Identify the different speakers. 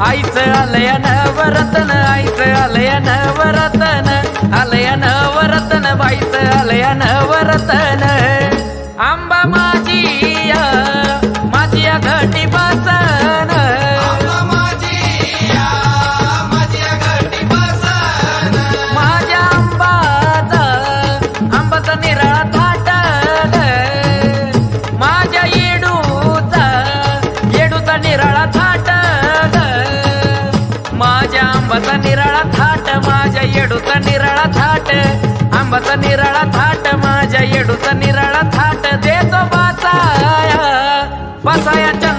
Speaker 1: आईचं आलय नवरत्न, आईचं आलय नवरत्न, आलय नवरत्न, बाईचं आलय नवरत्न। आंबा माझी माझी घटी बसन, माझ्या आंबाचा आंबाचा निराळा थाट, माझ्या येडूचा येडूचा निराळा थाट, माझ्या आंबाचा निराळा थाट, माझ्या येडूचा निराळा थाट, आंबाचा निराळा थाट, माझ्या येडूचा निराळा थाट। देतो बसाया बसायाच्या